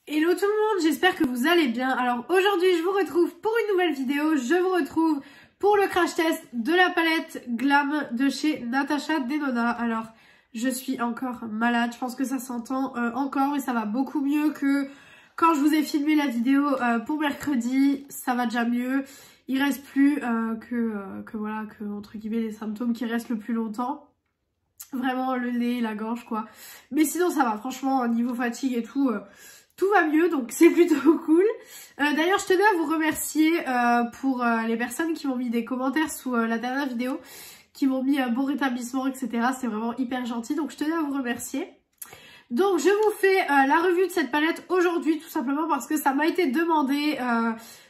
Hello tout le monde, j'espère que vous allez bien. Alors aujourd'hui je vous retrouve pour une nouvelle vidéo. Je vous retrouve pour le crash test de la palette Glam de chez Natasha Denona. Alors je suis encore malade, je pense que ça s'entend encore, mais ça va beaucoup mieux que quand je vous ai filmé la vidéo pour mercredi. Ça va déjà mieux, il reste plus que entre guillemets les symptômes qui restent le plus longtemps. Vraiment le nez, la gorge quoi. Mais sinon ça va, franchement niveau fatigue et tout... tout va mieux, donc c'est plutôt cool. D'ailleurs, je tenais à vous remercier pour les personnes qui m'ont mis des commentaires sous la dernière vidéo, qui m'ont mis bon rétablissement, etc. C'est vraiment hyper gentil, donc je tenais à vous remercier. Donc, je vous fais la revue de cette palette aujourd'hui, tout simplement parce que ça m'a été demandé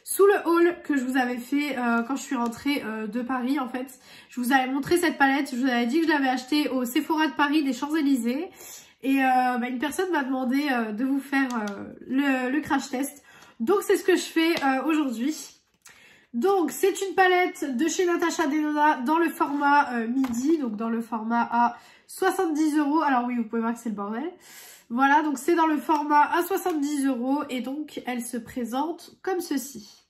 sous le haul que je vous avais fait quand je suis rentrée de Paris, en fait. Je vous avais montré cette palette, je vous avais dit que je l'avais achetée au Sephora de Paris des Champs-Élysées. Et une personne m'a demandé de vous faire le crash test. Donc c'est ce que je fais aujourd'hui. Donc c'est une palette de chez Natasha Denona dans le format midi. Donc dans le format à 70 €. Alors oui, vous pouvez voir que c'est le bordel. Voilà, donc c'est dans le format à 70 €. Et donc elle se présente comme ceci.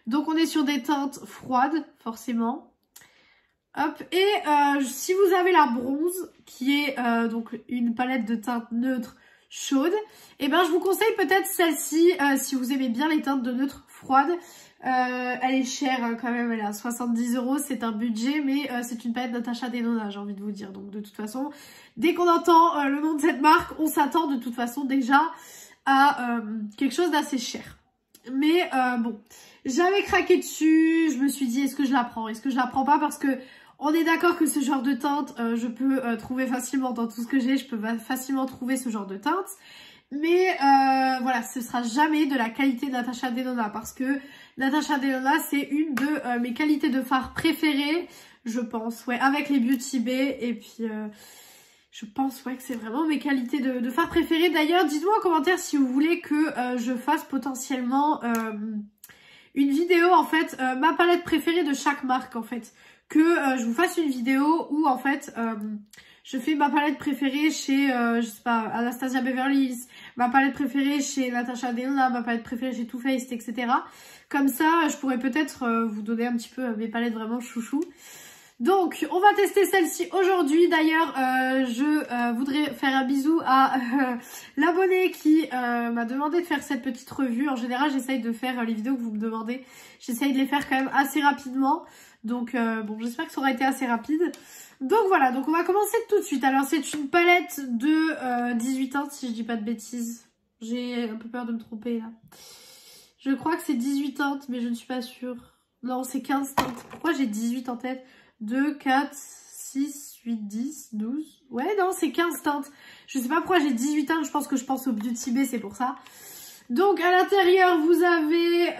Donc on est sur des teintes froides, forcément. Hop, et si vous avez la bronze, qui est donc une palette de teintes neutres chaudes, et ben je vous conseille peut-être celle-ci, si vous aimez bien les teintes de neutres froides. Elle est chère quand même, elle est à 70 €, c'est un budget, mais c'est une palette Natasha Denona, j'ai envie de vous dire. Donc de toute façon, dès qu'on entend le nom de cette marque, on s'attend de toute façon déjà à quelque chose d'assez cher. Mais bon, j'avais craqué dessus, je me suis dit est-ce que je la prends, est-ce que je la prends pas, parce que on est d'accord que ce genre de teinte, je peux trouver facilement dans tout ce que j'ai, je peux facilement trouver ce genre de teinte. Mais voilà, ce sera jamais de la qualité de Natasha Denona, parce que Natasha Denona, c'est une de mes qualités de fard préférées, je pense, ouais, avec les Beauty Bay, et puis je pense, ouais, que c'est vraiment mes qualités de fard préférées. D'ailleurs, dites-moi en commentaire si vous voulez que je fasse potentiellement une vidéo, en fait, ma palette préférée de chaque marque, en fait. Que je vous fasse une vidéo où en fait je fais ma palette préférée chez je sais pas, Anastasia Beverly Hills, ma palette préférée chez Natasha Denona, ma palette préférée chez Too Faced, etc. Comme ça je pourrais peut-être vous donner un petit peu mes palettes vraiment chouchou. Donc on va tester celle-ci aujourd'hui. D'ailleurs je voudrais faire un bisou à l'abonné qui m'a demandé de faire cette petite revue. En général j'essaye de faire les vidéos que vous me demandez, j'essaye de les faire quand même assez rapidement. Donc bon, j'espère que ça aura été assez rapide. Donc voilà, donc on va commencer tout de suite. Alors c'est une palette de 18 teintes si je dis pas de bêtises. J'ai un peu peur de me tromper là. Je crois que c'est 18 teintes mais je ne suis pas sûre. Non, c'est 15 teintes. Pourquoi j'ai 18 en tête? 2, 4, 6, 8, 10, 12. Ouais non, c'est 15 teintes. Je sais pas pourquoi j'ai 18 teintes, je pense au Beauty Bay, c'est pour ça. Donc à l'intérieur vous avez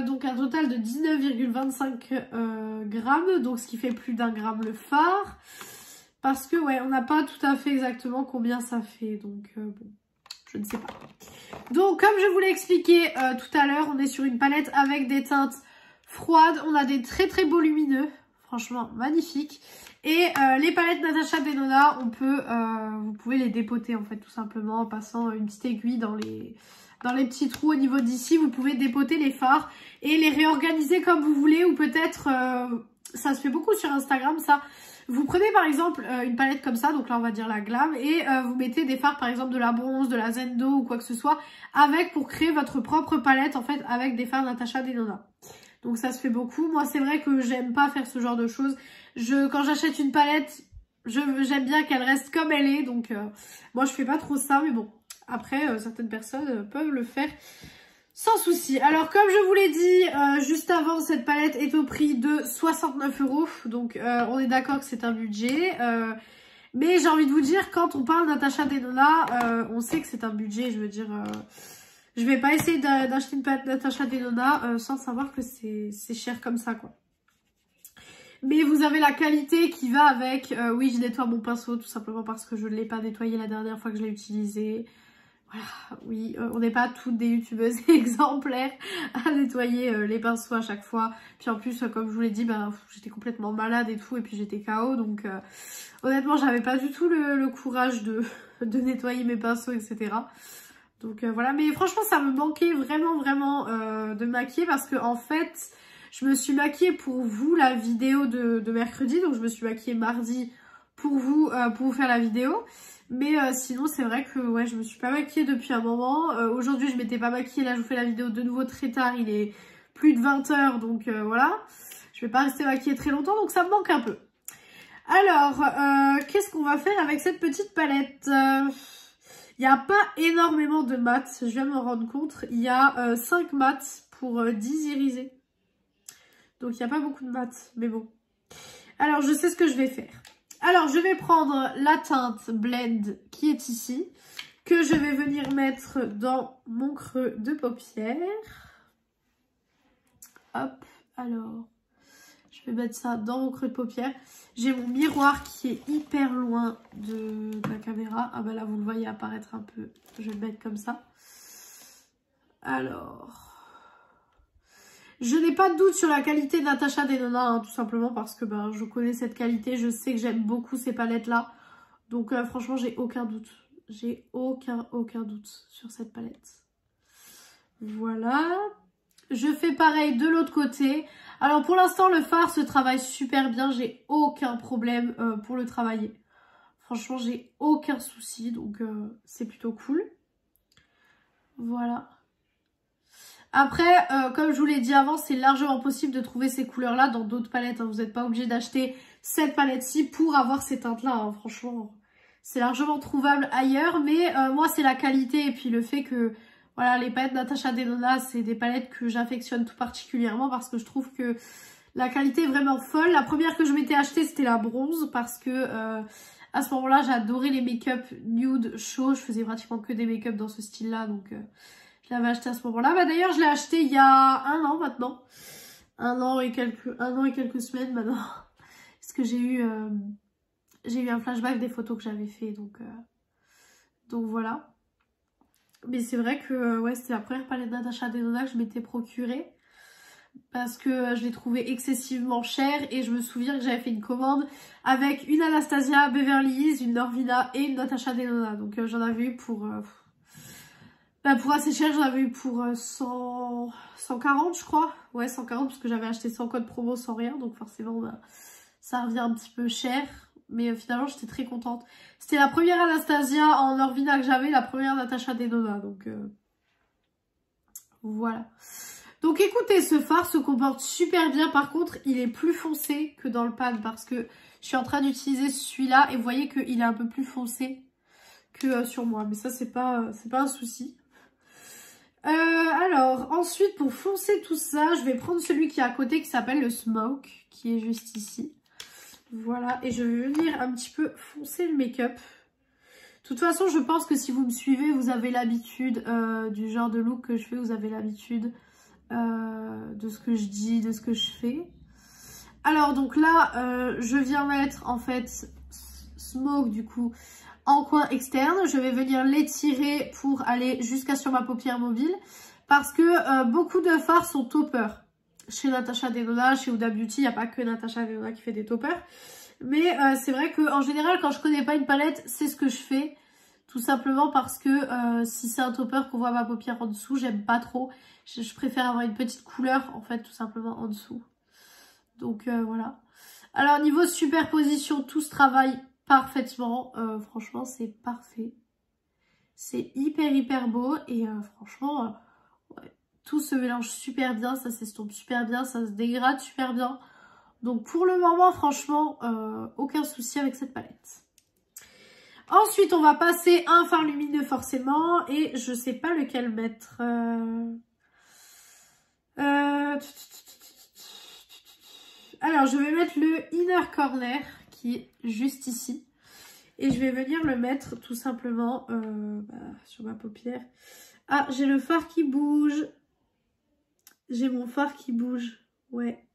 donc un total de 19,25 grammes, donc ce qui fait plus d'1 gramme le fard. Parce que ouais, on n'a pas tout à fait exactement combien ça fait, donc bon, je ne sais pas. Donc comme je vous l'ai expliqué tout à l'heure, on est sur une palette avec des teintes froides, on a des très très beaux lumineux, franchement magnifiques. Et les palettes Natasha Denona, vous pouvez les dépoter en fait tout simplement en passant une petite aiguille dans les petits trous au niveau d'ici. Vous pouvez dépoter les fards et les réorganiser comme vous voulez, ou peut-être, ça se fait beaucoup sur Instagram ça, vous prenez par exemple une palette comme ça, donc là on va dire la Glam, et vous mettez des fards par exemple de la bronze, de la Zendo ou quoi que ce soit, pour créer votre propre palette en fait avec des fards Natasha Denona. Donc ça se fait beaucoup. Moi c'est vrai que j'aime pas faire ce genre de choses. Quand j'achète une palette, j'aime bien qu'elle reste comme elle est, donc moi je fais pas trop ça, mais bon. Après, certaines personnes peuvent le faire sans souci. Alors, comme je vous l'ai dit juste avant, cette palette est au prix de 69 €. Donc, on est d'accord que c'est un budget. Mais j'ai envie de vous dire, quand on parle Natasha Denona, on sait que c'est un budget. Je veux dire, je vais pas essayer d'acheter une palette Natasha Denona sans savoir que c'est cher comme ça, quoi. Mais vous avez la qualité qui va avec. Oui, je nettoie mon pinceau tout simplement parce que je ne l'ai pas nettoyé la dernière fois que je l'ai utilisé. Voilà, oui, on n'est pas toutes des youtubeuses exemplaires à nettoyer les pinceaux à chaque fois. Puis en plus, comme je vous l'ai dit, j'étais complètement malade et tout, et puis j'étais KO. Donc honnêtement, j'avais pas du tout le courage de nettoyer mes pinceaux, etc. Donc voilà, mais franchement ça me manquait vraiment de me maquiller parce que en fait je me suis maquillée pour vous la vidéo de mercredi, donc je me suis maquillée mardi pour vous faire la vidéo. Mais sinon c'est vrai que ouais, je me suis pas maquillée depuis un moment. Aujourd'hui je m'étais pas maquillée, là je vous fais la vidéo de nouveau très tard, il est plus de 20 h, donc voilà. Je vais pas rester maquillée très longtemps, donc ça me manque un peu. Alors, qu'est-ce qu'on va faire avec cette petite palette? Il n'y a pas énormément de mat, je viens de me rendre compte. Il y a 5 mats pour 10 irisés. Donc il n'y a pas beaucoup de mat, mais bon. Alors je sais ce que je vais faire. Alors je vais prendre la teinte Blend qui est ici, que je vais venir mettre dans mon creux de paupière. Hop, alors je vais mettre ça dans mon creux de paupière. J'ai mon miroir qui est hyper loin de la caméra. Ah bah là vous le voyez apparaître un peu, je vais le mettre comme ça. Alors... Je n'ai pas de doute sur la qualité de Natasha Denona, hein, tout simplement parce que ben, je connais cette qualité, je sais que j'aime beaucoup ces palettes-là. Donc franchement, j'ai aucun doute. J'ai aucun doute sur cette palette. Voilà. Je fais pareil de l'autre côté. Alors pour l'instant, le fard se travaille super bien. J'ai aucun problème pour le travailler. Franchement, j'ai aucun souci, donc c'est plutôt cool. Voilà. Après, comme je vous l'ai dit avant, c'est largement possible de trouver ces couleurs-là dans d'autres palettes. Hein. Vous n'êtes pas obligé d'acheter cette palette-ci pour avoir ces teintes-là. Hein. Franchement, c'est largement trouvable ailleurs. Mais moi, c'est la qualité et puis le fait que voilà, les palettes Natasha Denona, c'est des palettes que j'affectionne tout particulièrement parce que je trouve que la qualité est vraiment folle. La première que je m'étais achetée, c'était la bronze parce que à ce moment-là, j'adorais les make-up nude chauds. Je faisais pratiquement que des make-up dans ce style-là, donc... je l'avais acheté à ce moment-là. Bah, d'ailleurs, je l'ai acheté il y a un an maintenant. Un an et quelques semaines maintenant. Parce que j'ai eu un flashback des photos que j'avais fait. Donc voilà. Mais c'est vrai que ouais, c'était la première palette Natasha Denona que je m'étais procurée. Parce que je l'ai trouvée excessivement chère. Et je me souviens que j'avais fait une commande avec une Anastasia Beverly Hills, une Norvina et une Natasha Denona. Donc j'en avais eu pour... pour assez cher, j'en avais eu pour 140 je crois. Ouais, 140 parce que j'avais acheté sans code promo, sans rien. Donc forcément, bah, ça revient un petit peu cher. Mais finalement, j'étais très contente. C'était la première Anastasia en Norvina que j'avais, la première Natasha Denona. Donc voilà. Donc écoutez, ce fard se comporte super bien. Par contre, il est plus foncé que dans le pan parce que je suis en train d'utiliser celui-là. Et vous voyez qu'il est un peu plus foncé que sur moi. Mais ça, c'est pas un souci. Alors, ensuite, pour foncer tout ça, je vais prendre celui qui est à côté qui s'appelle le Smoke, qui est juste ici. Voilà, et je vais venir un petit peu foncer le make-up. De toute façon, je pense que si vous me suivez, vous avez l'habitude du genre de look que je fais, vous avez l'habitude de ce que je dis, de ce que je fais. Alors, donc là, je viens mettre, en fait, Smoke, du coup... en coin externe, je vais venir l'étirer pour aller jusqu'à sur ma paupière mobile parce que beaucoup de fards sont toppers. Chez Natasha Denona, chez Huda Beauty, il n'y a pas que Natasha Denona qui fait des toppers. Mais c'est vrai qu'en général, quand je connais pas une palette, c'est ce que je fais. Tout simplement parce que si c'est un topper qu'on voit ma paupière en dessous, j'aime pas trop. Je préfère avoir une petite couleur, en fait, tout simplement en dessous. Donc voilà. Alors niveau superposition, tout se travaille parfaitement, franchement c'est parfait, c'est hyper beau et franchement ouais, tout se mélange super bien, ça s'estompe super bien, ça se dégrade super bien, donc pour le moment franchement aucun souci avec cette palette. Ensuite on va passer à un fard lumineux forcément et je sais pas lequel mettre. Alors je vais mettre le Inner Corner qui est juste ici. Et je vais venir le mettre tout simplement sur ma paupière. Ah, j'ai le fard qui bouge. J'ai mon fard qui bouge. Ouais.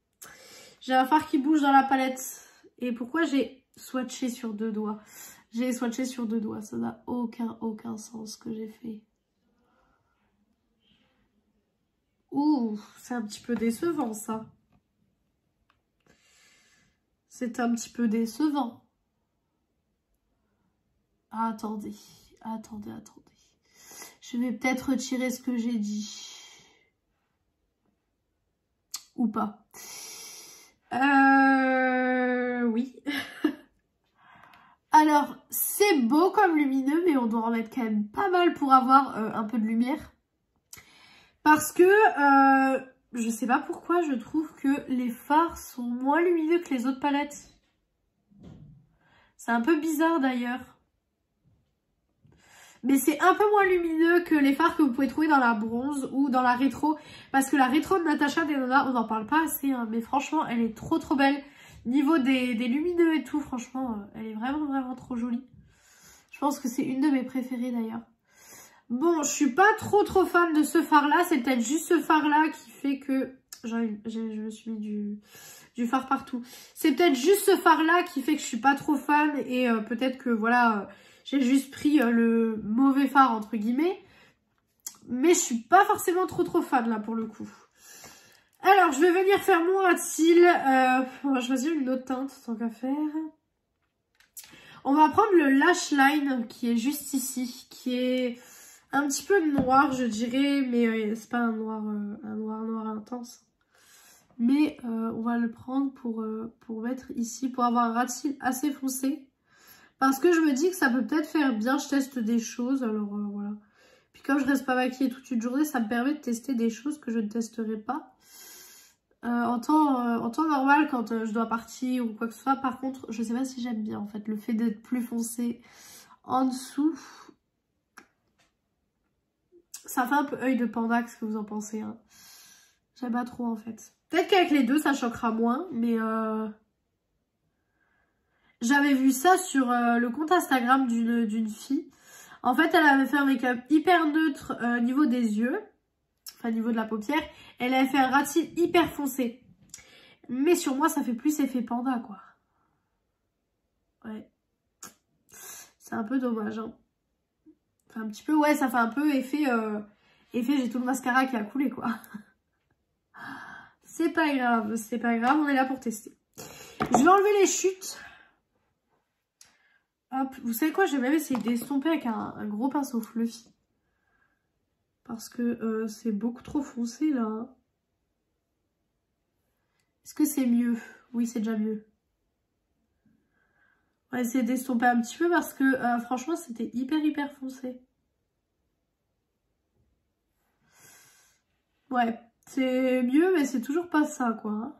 J'ai un fard qui bouge dans la palette. Et pourquoi j'ai swatché sur 2 doigts? J'ai swatché sur 2 doigts. Ça n'a aucun sens ce que j'ai fait. Ouh, c'est un petit peu décevant ça. C'est un petit peu décevant. Ah, attendez. Je vais peut-être retirer ce que j'ai dit. Ou pas. Oui. Alors, c'est beau comme lumineux, mais on doit en mettre quand même pas mal pour avoir un peu de lumière. Parce que, je sais pas pourquoi, je trouve que les fards sont moins lumineux que les autres palettes. C'est un peu bizarre d'ailleurs. Mais c'est un peu moins lumineux que les fards que vous pouvez trouver dans la bronze ou dans la rétro. Parce que la rétro de Natasha Denona, on n'en parle pas assez, hein, mais franchement, elle est trop trop belle. Niveau des lumineux et tout, franchement, elle est vraiment vraiment trop jolie. Je pense que c'est une de mes préférées d'ailleurs. Bon, je suis pas trop fan de ce fard là, c'est peut-être juste ce fard là qui fait que... je me suis mis du fard partout. C'est peut-être juste ce fard là qui fait que je suis pas trop fan et peut-être que voilà, j'ai juste pris le mauvais fard entre guillemets. Mais je suis pas forcément trop fan là pour le coup. Alors, je vais venir faire mon ras de cils. On va choisir une autre teinte tant qu'à faire. On va prendre le Lash Line qui est juste ici, qui est un petit peu noir je dirais, mais c'est pas un noir intense. Mais on va le prendre pour mettre ici, pour avoir un ras de cils assez foncé. Parce que je me dis que ça peut peut-être faire bien, je teste des choses, alors voilà. Puis comme je reste pas maquillée toute une journée, ça me permet de tester des choses que je ne testerai pas. En temps normal, quand je dois partir ou quoi que ce soit, par contre, je sais pas si j'aime bien en fait, le fait d'être plus foncé en dessous. Ça fait un peu œil de panda, qu'est-ce que vous en pensez hein? J'aime pas trop en fait. Peut-être qu'avec les deux, ça choquera moins, mais j'avais vu ça sur le compte Instagram d'une fille. En fait, elle avait fait un make-up hyper neutre au niveau des yeux, enfin au niveau de la paupière. Elle avait fait un ras de cils hyper foncé. Mais sur moi, ça fait plus effet panda, quoi. Ouais. C'est un peu dommage, hein. Enfin, un petit peu, ouais, ça fait un peu effet j'ai tout le mascara qui a coulé, quoi. C'est pas grave, on est là pour tester. Je vais enlever les chutes. Hop, vous savez quoi, je vais même essayer d'estomper avec un gros pinceau fluffy. Parce que c'est beaucoup trop foncé, là. Hein. Est-ce que c'est mieux? Oui, c'est déjà mieux. On va essayer d'estomper un petit peu parce que franchement, c'était hyper foncé. Ouais, c'est mieux, mais c'est toujours pas ça, quoi. Hein.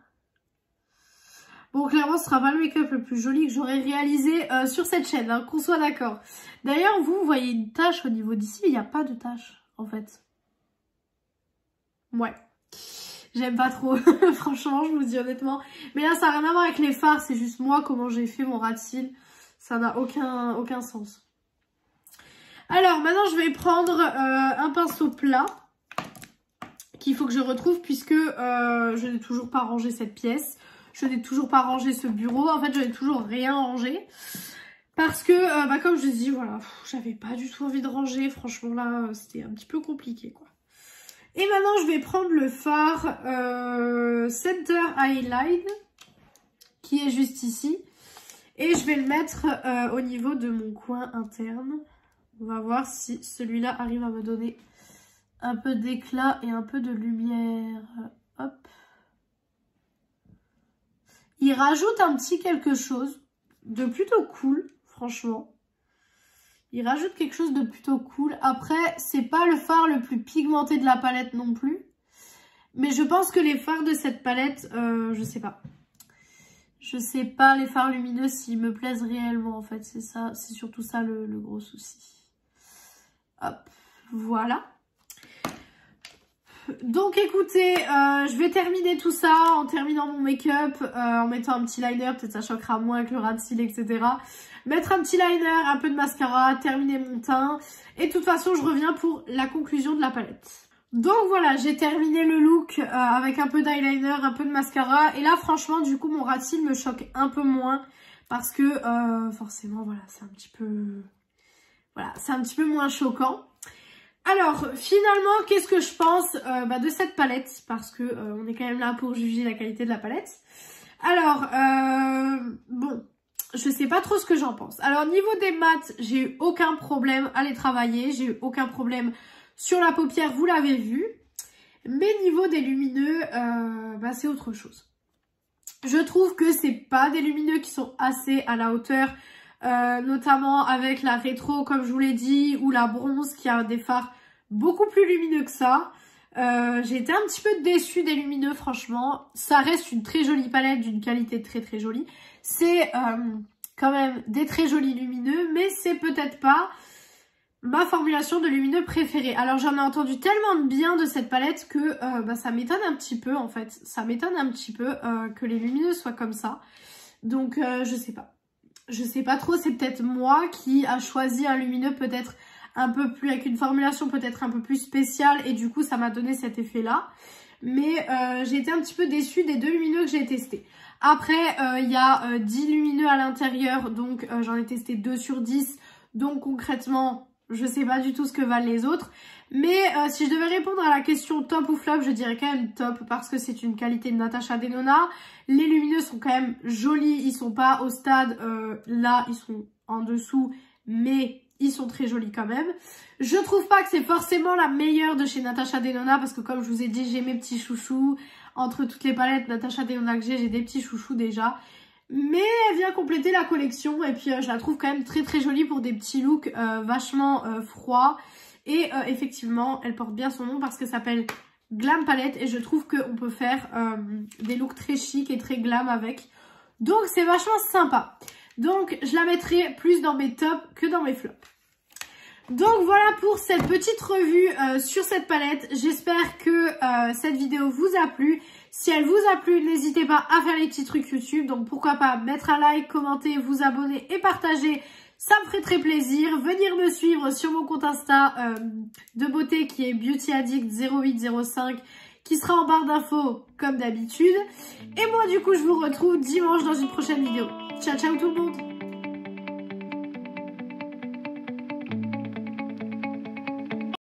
Bon, clairement, ce sera pas le make-up le plus joli que j'aurais réalisé sur cette chaîne, hein, qu'on soit d'accord. D'ailleurs, vous voyez une tache au niveau d'ici, il n'y a pas de tache, en fait. Ouais. J'aime pas trop, franchement, je vous dis honnêtement. Mais là, ça n'a rien à voir avec les fards, c'est juste moi, comment j'ai fait mon ras de cils. Ça n'a aucun sens. Alors, maintenant, je vais prendre un pinceau plat qu'il faut que je retrouve puisque je n'ai toujours pas rangé cette pièce. Je n'ai toujours pas rangé ce bureau. En fait, je n'ai toujours rien rangé. Parce que, comme je dis, voilà, j'avais pas du tout envie de ranger. Franchement, là, c'était un petit peu compliqué, quoi. Et maintenant, je vais prendre le fard Center Highline, qui est juste ici. Et je vais le mettre au niveau de mon coin interne. On va voir si celui-là arrive à me donner un peu d'éclat et un peu de lumière. Hop. Il rajoute un petit quelque chose de plutôt cool, franchement. Il rajoute quelque chose de plutôt cool. Après, c'est pas le fard le plus pigmenté de la palette non plus. Mais je pense que les fards de cette palette, je sais pas. Je sais pas les fards lumineux s'ils me plaisent réellement en fait. C'est ça, c'est surtout ça le gros souci. Hop, voilà. Donc écoutez, je vais terminer tout ça en terminant mon make-up, en mettant un petit liner, peut-être ça choquera moins que le ras de cils, etc. Mettre un petit liner, un peu de mascara, terminer mon teint. Et de toute façon, je reviens pour la conclusion de la palette. Donc voilà, j'ai terminé le look avec un peu d'eyeliner, un peu de mascara. Et là, franchement, du coup, mon ras de cils me choque un peu moins. Parce que forcément, voilà, c'est un petit peu... Voilà, c'est un petit peu moins choquant. Alors, finalement, qu'est-ce que je pense de cette palette? Parce que on est quand même là pour juger la qualité de la palette. Alors, bon, je sais pas trop ce que j'en pense. Alors niveau des mat, j'ai eu aucun problème à les travailler, j'ai eu aucun problème sur la paupière, vous l'avez vu. Mais niveau des lumineux, bah c'est autre chose. Je trouve que c'est pas des lumineux qui sont assez à la hauteur, notamment avec la rétro comme je vous l'ai dit, ou la bronze qui a des fards beaucoup plus lumineux que ça. J'ai été un petit peu déçue des lumineux franchement. Ça reste une très jolie palette d'une qualité très très jolie. C'est quand même des très jolis lumineux, mais c'est peut-être pas ma formulation de lumineux préférée. Alors j'en ai entendu tellement de bien de cette palette que bah, ça m'étonne un petit peu en fait. Ça m'étonne un petit peu que les lumineux soient comme ça. Donc je sais pas. Je sais pas trop, c'est peut-être moi qui a choisi un lumineux peut-être un peu plus, avec une formulation peut-être un peu plus spéciale et du coup ça m'a donné cet effet là. Mais j'ai été un petit peu déçue des 2 lumineux que j'ai testés. Après il y a 10 lumineux à l'intérieur, donc j'en ai testé 2 sur 10. Donc concrètement je sais pas du tout ce que valent les autres. Mais si je devais répondre à la question top ou flop, je dirais quand même top parce que c'est une qualité de Natasha Denona. Les lumineux sont quand même jolis, ils sont pas au stade, là ils sont en dessous, mais ils sont très jolis quand même. Je trouve pas que c'est forcément la meilleure de chez Natasha Denona parce que comme je vous ai dit, j'ai mes petits chouchous. Entre toutes les palettes Natasha Denona que j'ai des petits chouchous déjà. Mais elle vient compléter la collection et puis je la trouve quand même très très jolie pour des petits looks vachement froids. Et effectivement, elle porte bien son nom parce qu'elle s'appelle Glam Palette et je trouve qu'on peut faire des looks très chic et très glam avec. Donc c'est vachement sympa. Donc je la mettrai plus dans mes tops que dans mes flops. Donc voilà pour cette petite revue sur cette palette. J'espère que cette vidéo vous a plu. Si elle vous a plu, n'hésitez pas à faire les petits trucs YouTube. Donc pourquoi pas mettre un like, commenter, vous abonner et partager. Ça me ferait très plaisir. Venir me suivre sur mon compte Insta de beauté qui est beautyaddict0805 qui sera en barre d'infos comme d'habitude. Et moi du coup je vous retrouve dimanche dans une prochaine vidéo. Ciao ciao tout le monde.